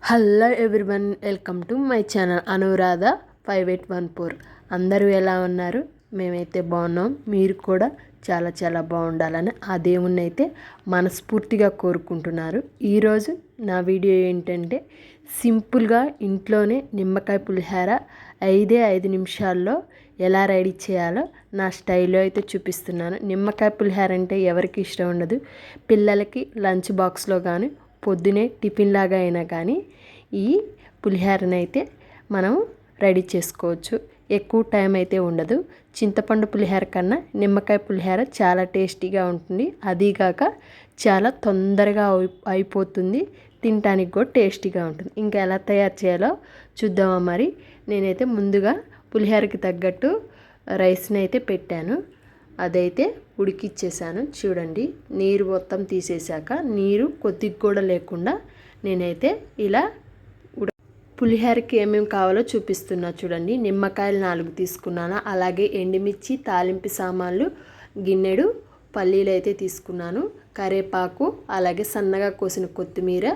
Hello everyone, welcome to my channel Anuradha 5814. అందరూ ఎలా ఉన్నారు? మేమైతే బాగున్నాం. మీరు కూడా చాలా చాలా బాగుండాలని ఆ దేవుణ్ణి అయితే మనస్ఫూర్తిగా కోరుకుంటున్నారు. ఈరోజు నా వీడియో ఏంటంటే సింపుల్గా ఇంట్లోనే నిమ్మకాయ పులిహోర 5 నిమిషాల్లో ఎలా రెడీ చేయాలో నా స్టైల్లో అయితే చూపిస్తున్నాను. నిమ్మకాయ పులిహోర అంటే ఎవరికి ఇష్టం ఉండదు. పిల్లలకి లంచ్ బాక్స్లో కానీ పొద్దునే టిఫిన్ లాగా అయినా కానీ ఈ పులిహోరని అయితే మనం రెడీ చేసుకోవచ్చు. ఎక్కువ టైం అయితే ఉండదు. చింతపండు పులిహోర కన్నా నిమ్మకాయ పులిహోర చాలా టేస్టీగా ఉంటుంది. అదీగాక చాలా తొందరగా అయిపోతుంది. తినడానికి కూడా టేస్టీగా ఉంటుంది. ఇంకా ఎలా తయారు చేయాలో చూద్దామా మరి. నేనైతే ముందుగా పులిహోరకి తగ్గట్టు రైస్ని అయితే పెట్టాను. అదైతే ఉడికిచ్చేసాను. చూడండి, నీరు మొత్తం తీసేసాక నీరు కొద్దిగా కూడా లేకుండా నేనైతే ఇలా పులిహోరకి ఏమేమి కావాలో చూపిస్తున్నా చూడండి. నిమ్మకాయలు 4 తీసుకున్నాను. అలాగే ఎండుమిర్చి, తాలింపు సామాన్లు, గిన్నెడు పల్లీలు అయితే తీసుకున్నాను. కరివేపాకు, అలాగే సన్నగా కోసిన కొత్తిమీర,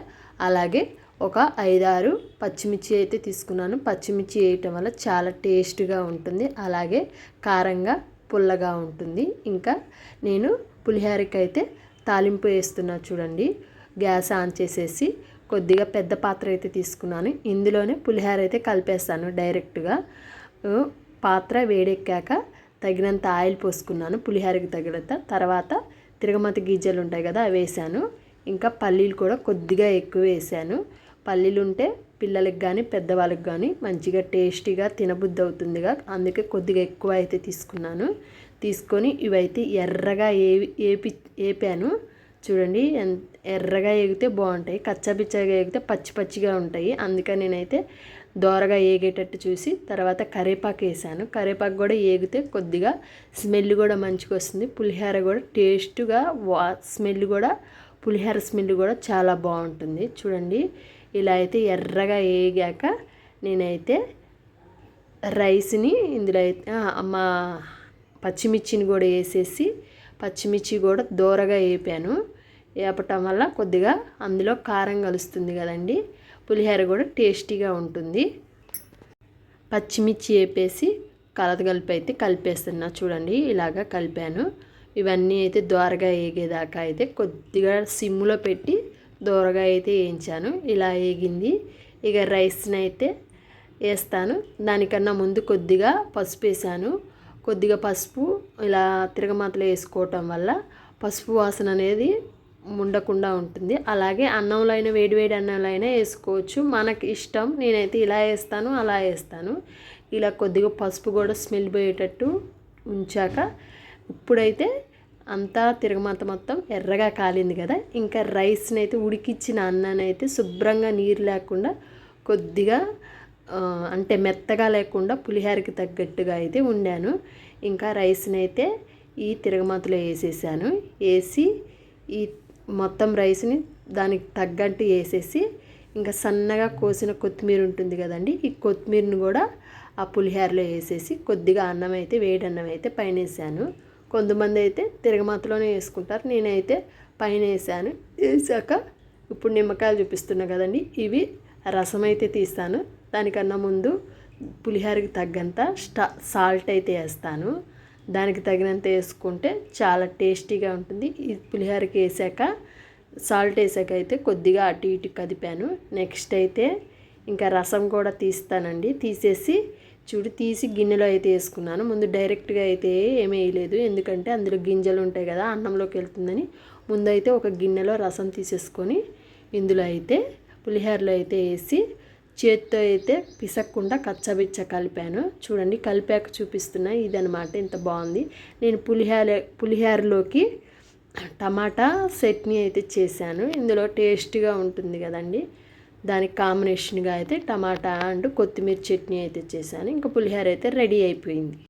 అలాగే ఒక 5-6 పచ్చిమిర్చి అయితే తీసుకున్నాను. పచ్చిమిర్చి వేయటం వల్ల చాలా టేస్ట్గా ఉంటుంది. అలాగే కారంగా పుల్లగా ఉంటుంది. ఇంకా నేను పులిహోరకి అయితే తాలింపు వేస్తున్నా చూడండి. గ్యాస్ ఆన్ చేసేసి కొద్దిగా పెద్ద పాత్ర అయితే తీసుకున్నాను. ఇందులోనే పులిహోర అయితే కలిపేస్తాను డైరెక్ట్గా. పాత్ర వేడెక్కాక తగినంత ఆయిల్ పోసుకున్నాను పులిహోరకి తగినంత. తర్వాత తిరగమతి గింజలు ఉంటాయి కదా, అవి వేసాను. ఇంకా పల్లీలు కూడా కొద్దిగా ఎక్కువ వేసాను. పల్లీలు ఉంటే పిల్లలకి కానీ పెద్దవాళ్ళకి కానీ మంచిగా టేస్టీగా తినబుద్ధి అవుతుందిగా, అందుకే కొద్దిగా ఎక్కువ అయితే తీసుకున్నాను. తీసుకొని ఇవైతే ఎర్రగా వేపాను చూడండి. ఎర్రగా ఏగితే బాగుంటాయి. కచ్చాపిచ్చగా ఏగితే పచ్చి పచ్చిగా ఉంటాయి. అందుకని నేనైతే దోరగా ఏగేటట్టు చూసి తర్వాత కరివేపాకు వేసాను. కరివేపాకు కూడా ఏగితే కొద్దిగా స్మెల్ కూడా మంచిగా వస్తుంది. పులిహోర కూడా టేస్ట్గా స్మెల్ కూడా పులిహోర స్మెల్ కూడా చాలా బాగుంటుంది. చూడండి, ఇలా అయితే ఎర్రగా వేగాక నేనైతే రైస్ని ఇందులో అయితే మా పచ్చిమిర్చిని కూడా వేసేసి పచ్చిమిర్చి కూడా దోరగా వేపాను. వేపటం వల్ల కొద్దిగా అందులో కారం కలుస్తుంది కదండి, పులిహోర కూడా టేస్టీగా ఉంటుంది. పచ్చిమిర్చి వేపేసి కలగలిపి అయితే కలిపేస్తున్నా చూడండి. ఇలాగా కలిపాను. ఇవన్నీ అయితే దోరగా వేగేదాకా అయితే కొద్దిగా సిమ్లో పెట్టి దోరగా అయితే వేయించాను. ఇలా వేగింది. ఇక రైస్ని అయితే వేస్తాను. దానికన్నా ముందు కొద్దిగా పసుపు వేసాను. కొద్దిగా పసుపు ఇలా తిరగమాతలో వేసుకోవటం వల్ల పసుపు వాసన అనేది ఉండకుండా ఉంటుంది. అలాగే అన్నంలో అయినా వేడివేడి అన్నంలో అయినా వేసుకోవచ్చు, మనకి ఇష్టం. నేనైతే ఇలా వేస్తాను, అలా వేస్తాను. ఇలా కొద్దిగా పసుపు కూడా స్మెల్ పోయేటట్టు ఉంచాక ఇప్పుడైతే అంతా తిరగమాత మొత్తం ఎర్రగా కాలింది కదా. ఇంకా రైస్ని అయితే ఉడికిచ్చిన అన్నాన్ని అయితే శుభ్రంగా నీరు లేకుండా కొద్దిగా అంటే మెత్తగా లేకుండా పులిహోరకి తగ్గట్టుగా అయితే వండాను. ఇంకా రైస్ని అయితే ఈ తిరగమాతలో వేసేసాను. వేసి ఈ మొత్తం రైస్ని దానికి తగ్గట్టు వేసేసి ఇంకా సన్నగా కోసిన కొత్తిమీర ఉంటుంది కదండి, ఈ కొత్తిమీరని కూడా ఆ పులిహోరలో వేసేసి కొద్దిగా అన్నం అయితే వేడి అన్నం అయితే పైన వేసాను. కొంతమంది అయితే తిరగమాతలోనే వేసుకుంటారు, నేనైతే పైన వేసాను. వేసాక ఇప్పుడు నిమ్మకాయలు చూపిస్తున్నా కదండి, ఇవి రసం అయితే తీస్తాను. దానికన్నా ముందు పులిహోరకి తగ్గంత సాల్ట్ అయితే వేస్తాను. దానికి తగినంత వేసుకుంటే చాలా టేస్టీగా ఉంటుంది. ఈ పులిహోరకి వేసాక సాల్ట్ వేసాక అయితే కొద్దిగా అటు ఇటు కదిపాను. నెక్స్ట్ అయితే ఇంకా రసం కూడా తీస్తానండి. తీసి గిన్నెలో అయితే వేసుకున్నాను. ముందు డైరెక్ట్గా అయితే ఏమీ వేయలేదు, ఎందుకంటే అందులో గింజలు ఉంటాయి కదా, అన్నంలోకి వెళ్తుందని. ముందు అయితే ఒక గిన్నెలో రసం తీసేసుకొని ఇందులో అయితే పులిహోరలో అయితే వేసి చేత్తో అయితే పిసక్కుండా కచ్చబిచ్చ కలిపాను. చూడండి, కలిపాక చూపిస్తున్నా. ఇదనమాట, ఇంత బాగుంది. నేను పులిహోరలోకి టమాటా చట్నీ అయితే చేశాను. ఇందులో టేస్ట్గా ఉంటుంది కదండి, దానికి కాంబినేషన్గా అయితే టమాటా అండ్ కొత్తిమీర చట్నీ అయితే చేశాను. ఇంకా పులిహోర అయితే రెడీ అయిపోయింది.